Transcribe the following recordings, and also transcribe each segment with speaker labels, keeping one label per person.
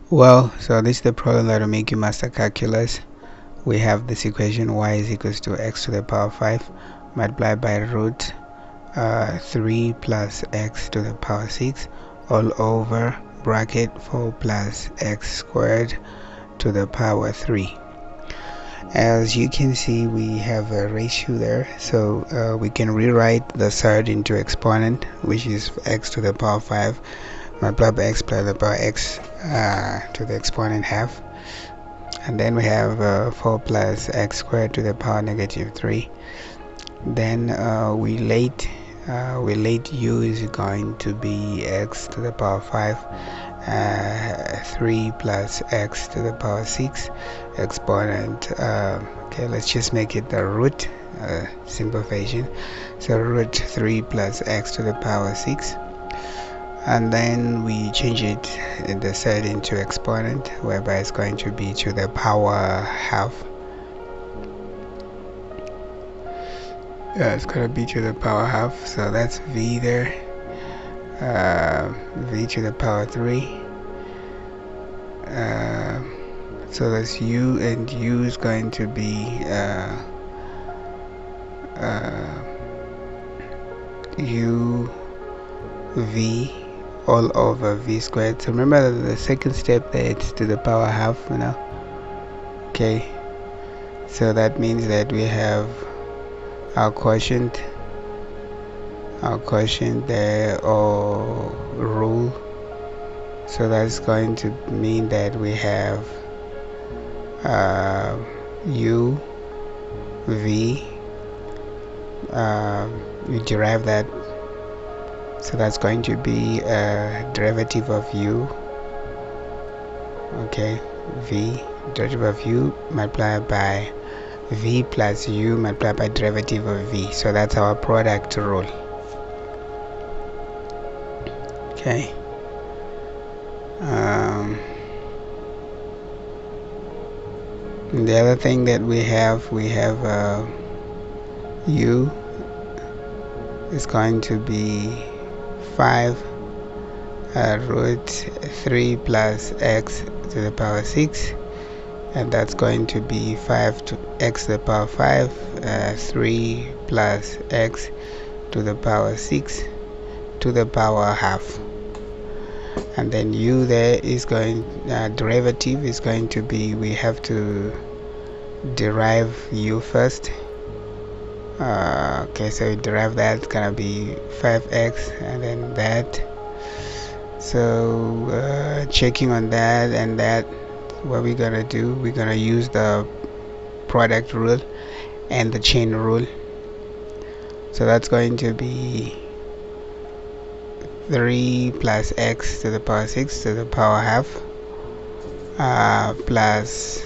Speaker 1: Well, so this is the problem that will make you master calculus. We have this equation y is equals to x to the power 5 multiplied by root 3 plus x to the power 6 all over bracket 4 plus x squared to the power 3. As you can see, we have a ratio there, so we can rewrite the third into exponent, which is x to the power 5 multiplied by x plus the power x to the exponent half, and then we have 4 plus x squared to the power negative 3. Then we late u is going to be x to the power 5 3 plus x to the power 6 exponent. Okay, let's just make it the root, simplification. So root 3 plus x to the power 6, and then we change it in the set into exponent, whereby it's going to be to the power half. It's going to be to the power half, so that's v there. V to the power 3. So that's u, and u is going to be u v all over v squared. So remember that the second step there, it's to the power half, okay, so that means that we have our quotient there, or rule. So that's going to mean that we have u v, we derive that, so that's going to be a derivative of u, okay, v derivative of u multiplied by v plus u multiplied by derivative of v. So that's our product rule. Okay. The other thing that we have u is going to be 5 root 3 plus x to the power 6, and that's going to be 5 to x to the power 5 3 plus x to the power 6 to the power half. And then u there is going, derivative is going to be, we have to derive u first. Okay, so we derive that, it's gonna be 5x and then that. So checking on that and that, what we're gonna do, we're gonna use the product rule and the chain rule. So that's going to be 3 plus x to the power 6 to the power half plus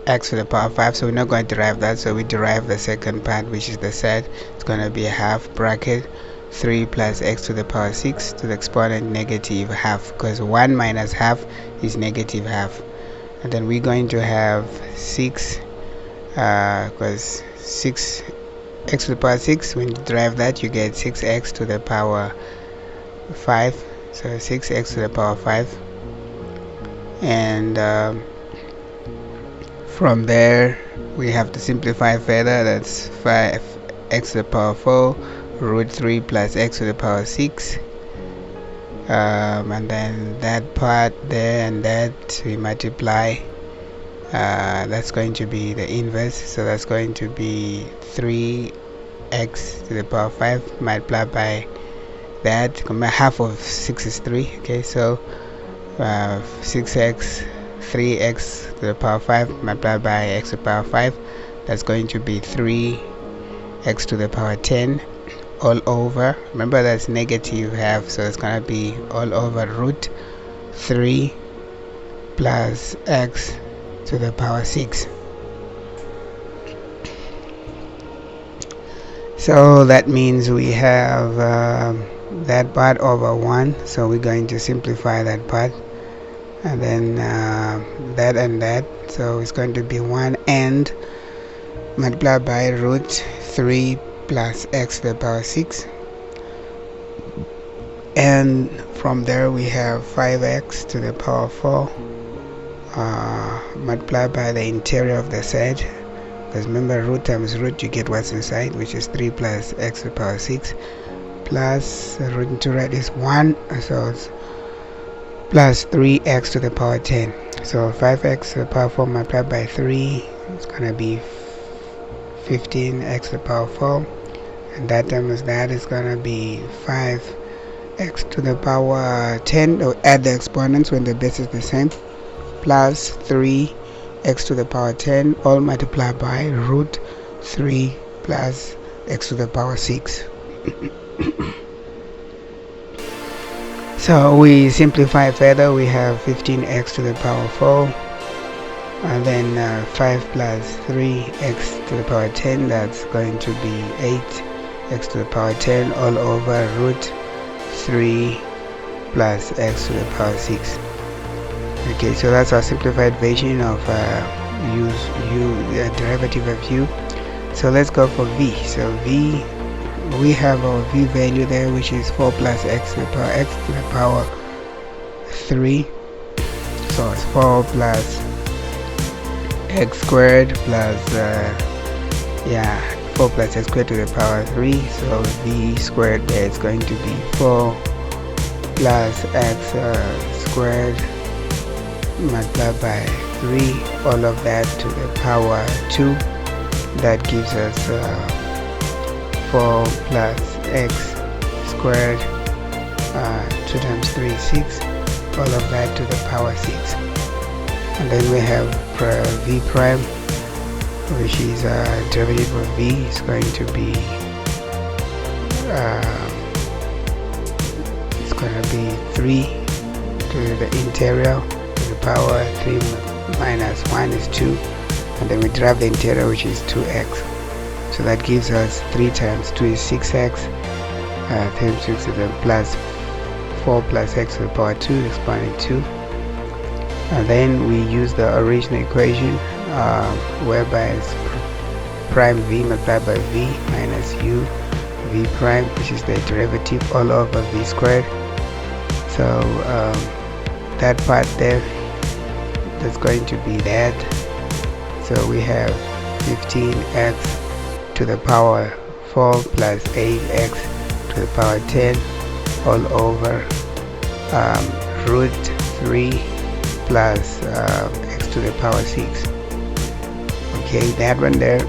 Speaker 1: x to the power 5. So we're not going to derive that, so we derive the second part, which is the set. It's going to be a half bracket 3 plus x to the power 6 to the exponent negative half, because 1 minus half is negative half. And then we're going to have 6, because 6 x to the power 6, when you derive that, you get 6x to the power 5, so 6x to the power 5. And from there we have to simplify further. That's 5x to the power 4 root 3 plus x to the power 6, and then that part there and that we multiply. That's going to be the inverse, so that's going to be 3x to the power 5 multiplied by that. Half of 6 is 3, okay, so 6x 3x to the power 5 multiplied by x to the power 5, that's going to be 3x to the power 10 all over, remember that's negative half, so it's gonna be all over root 3 plus x to the power 6. So that means we have that part over 1, so we're going to simplify that part, and then that and that, so it's going to be 1 and multiplied by root 3 plus x to the power 6, and from there we have 5x to the power 4 multiplied by the interior of the set, because remember, root times root, you get what's inside, which is 3 plus x to the power 6 plus root into right is 1, so it's plus 3x to the power 10. So 5x to the power 4 multiplied by 3, it's gonna be 15x to the power 4, and that times that is gonna be 5x to the power 10. Add the exponents when the base is the same, plus 3x to the power 10, all multiplied by root 3 plus x to the power 6. So we simplify further. We have 15x to the power 4, and then 5 plus 3x to the power 10, that's going to be 8x to the power 10 all over root 3 plus x to the power 6. Okay, so that's our simplified version of derivative of u. So let's go for v. So v, we have our v value there, which is 4 plus x to the power 3. So it's 4 plus x squared plus 4 plus x squared to the power 3. So v squared there is going to be 4 plus x squared multiplied by 3, all of that to the power 2. That gives us 4 plus x squared 2 times 3 is 6, all of that to the power 6. And then we have v prime, which is derivative of v is going to be it's going to be 3 to the interior to the power 3 minus 1 is 2, and then we derive the interior, which is 2x. So that gives us 3 times 2 is 6x, times 6 to the plus 4 plus x to the power 2 exponent 2. And then we use the original equation, whereby it's prime v multiplied by v minus u v prime, which is the derivative all over v squared. So that part there, that's going to be that. So we have 15x to the power 4 plus 8x to the power 10 all over root 3 plus x to the power 6. Okay, that one there.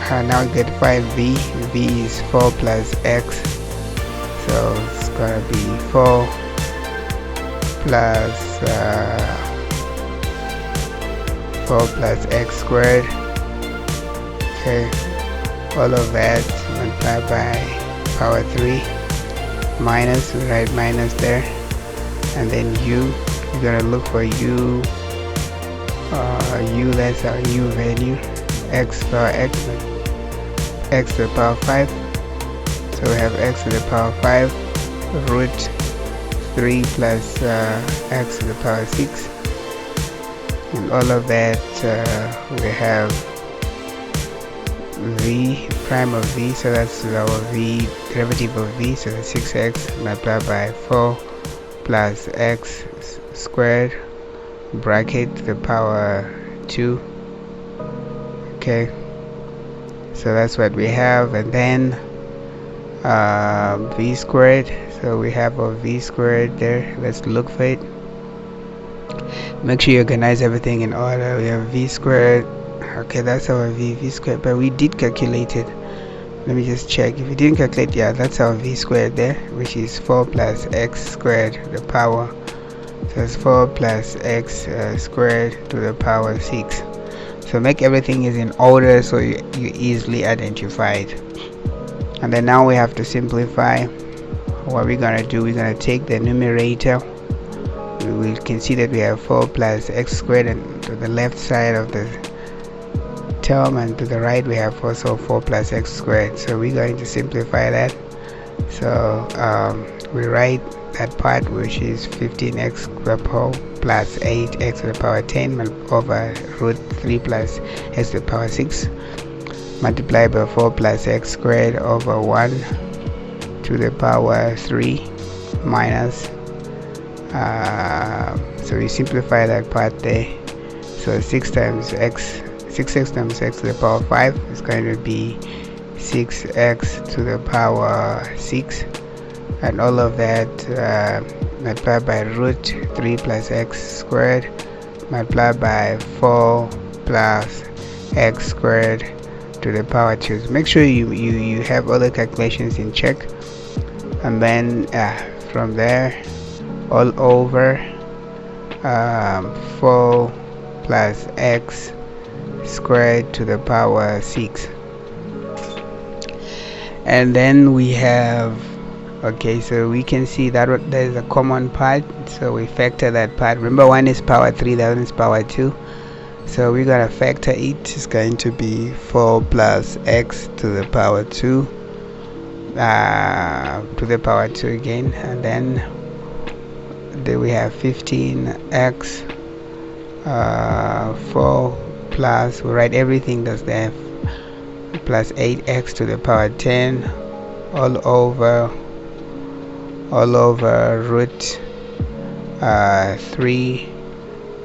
Speaker 1: Now we get 5v. v is 4 plus x, so it's gonna be 4 plus 4 plus x squared. Okay, all of that multiplied by power 3 minus, we write minus there, and then u, we're gonna look for u, that's our u value, x power x to the power 5. So we have x to the power 5 root 3 plus x to the power 6, and all of that we have v prime of v, so that's our v derivative of v, so that's 6x multiplied by 4 plus x squared bracket to the power 2. Okay, so that's what we have. And then v squared, so we have our v squared there. Let's look for it. Make sure you organize everything in order. We have v squared. Okay, that's our v squared, but we did calculate it. Let me just check. If we didn't calculate, yeah, that's our v squared there, which is 4 plus x squared to the power, so it's 4 plus x squared to the power 6. So make everything is in order so you easily identify it. And then now we have to simplify. What we're gonna do, we're gonna take the numerator. We can see that we have 4 plus x squared, and to the left side of the term, and to the right we have also 4 plus x squared. So we're going to simplify that. So we write that part, which is 15x squared plus 8x to the power 10 over root 3 plus x to the power 6 multiplied by 4 plus x squared over 1 to the power 3 minus, so we simplify that part there. So 6x times x to the power 5 is going to be 6x to the power 6, and all of that multiplied by root 3 plus x squared multiplied by 4 plus x squared to the power 2. So make sure you have all the calculations in check, and then from there all over 4 plus x squared to the power 6. And then we have, okay, so we can see that there's a common part, so we factor that part. Remember, one is power 3, the other is power 2, so we're gonna factor it. It's going to be 4 plus x to the power 2 to the power 2 again, and then we have 15x 4 plus, we write everything that's there, plus 8x to the power 10 all over root 3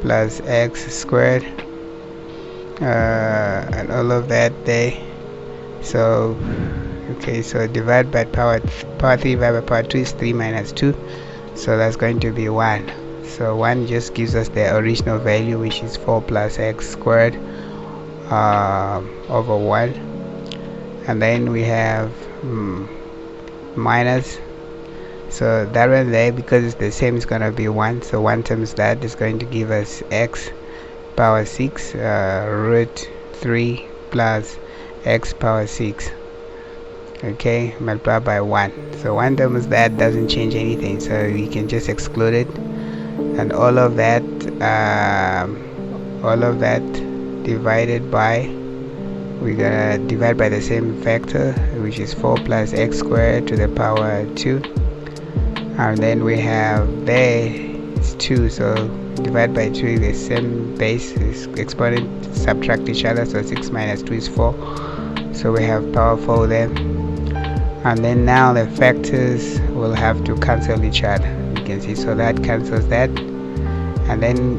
Speaker 1: plus x squared, and all of that there. So okay, so divide by power 3 divided by power 2 is 3 minus 2, so that's going to be 1. So 1 just gives us the original value, which is 4 plus x squared over 1. And then we have minus, so that one there, because it's the same, it's going to be 1, so 1 times that is going to give us x power 6 root 3 plus x power 6, okay, multiplied by 1. So 1 times that doesn't change anything, so we can just exclude it, and all of that divided by, we're gonna divide by the same factor, which is 4 plus x squared to the power 2, and then we have there is 2, so divide by 2, the same base is exponent, subtract each other, so 6 minus 2 is 4, so we have power 4 there. And then now the factors will have to cancel each other, you can see, so that cancels that, and then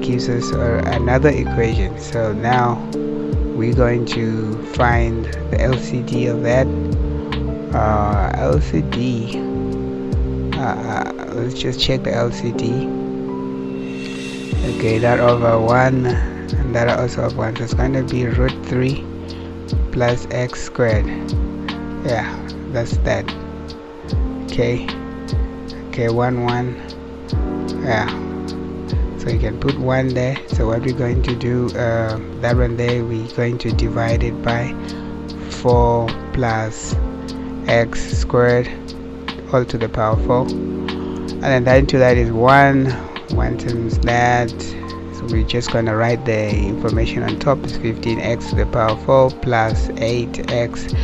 Speaker 1: gives us another equation. So now we're going to find the LCD of that. LCD, let's just check the LCD. Okay, that over 1 and that also over 1, so it's going to be root 3 plus x squared. Yeah, that's that. Okay, 1 1, yeah, so you can put 1 there. So what we're going to do, that one there, we're going to divide it by 4 plus x squared all to the power 4, and then that into that is 1 times that, so we're just going to write the information on top, is 15x to the power 4 plus 8x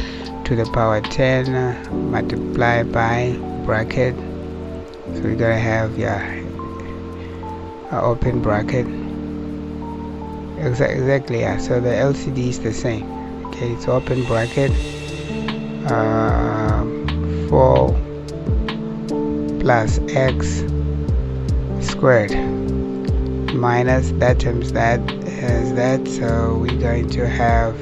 Speaker 1: to the power 10 multiplied by bracket, so we're gonna have, yeah, open bracket, exactly, yeah, so the LCD is the same. Okay, it's open bracket, 4 plus x squared minus that times that is that, so we're going to have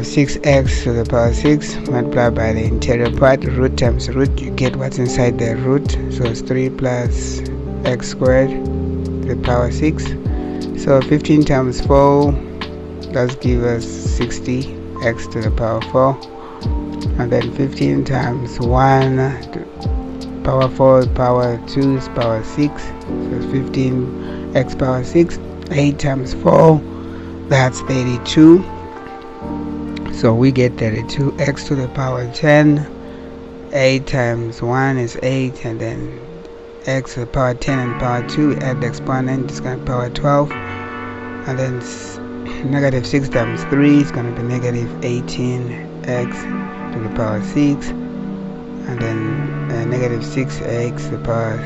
Speaker 1: 6x to the power 6 multiplied by the interior part, root times root, you get what's inside the root, so it's 3 plus x squared to the power 6, so 15 times 4 does give us 60x to the power 4, and then 15 times 1 power 4 power 2 is power 6, so it's 15x power 6, 8 times 4, that's 32. So we get 32x to the power 10. 8 times 1 is 8, and then x to the power 10 and power 2, add the exponent, it's going to be power 12, and then negative 6 times 3 is going to be negative 18x to the power 6, and then negative 6x to the power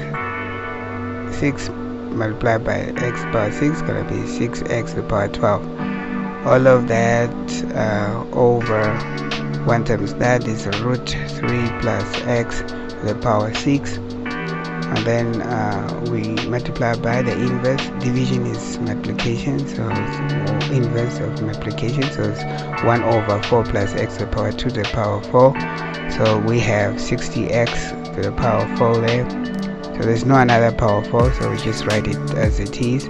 Speaker 1: 6 multiplied by x power 6 is going to be 6x to the power 12. All of that over 1 times that is root 3 plus x to the power 6, and then we multiply by the inverse. Division is multiplication, so it's inverse of multiplication, so it's 1 over 4 plus x to the power 2 to the power 4. So we have 60x to the power 4 there, so there's no another power 4, so we just write it as it is.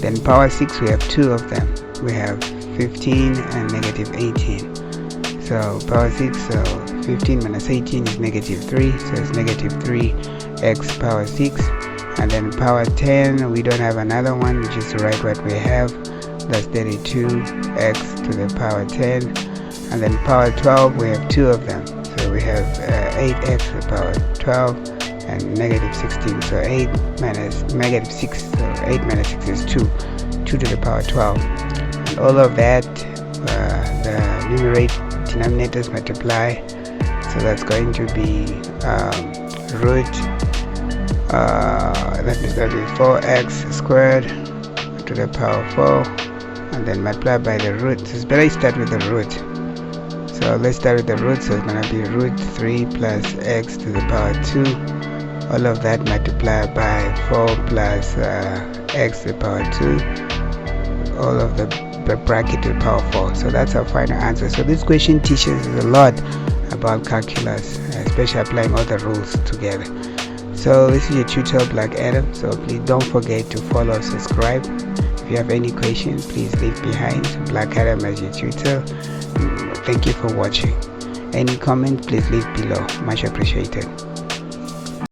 Speaker 1: Then power 6, we have two of them, we have 15 and negative 18. So power 6, so 15 minus 18 is negative 3, so it's negative 3x power 6. And then power 10, we don't have another one, we just write what we have, that's 32x to the power 10. And then power 12, we have two of them, so we have 8x to the power 12 and negative 16, so 8 minus negative 6, so 8 minus 6 is 2 to the power 12. And all of that, the denominators multiply, so that's going to be root, that is 4x squared to the power 4, and then multiply by the root. So it's better you start with the root. So let's start with the root, so it's going to be root 3 plus x to the power 2, all of that multiplied by 4 plus x to the power 2, all of the bracket to the power 4. So that's our final answer. So this question teaches us a lot about calculus, especially applying all the rules together. So this is your tutor Black Adam, so please don't forget to follow, subscribe. If you have any questions, please leave behind Black Adam as your tutor. Thank you for watching. Any comment, please leave below, much appreciated.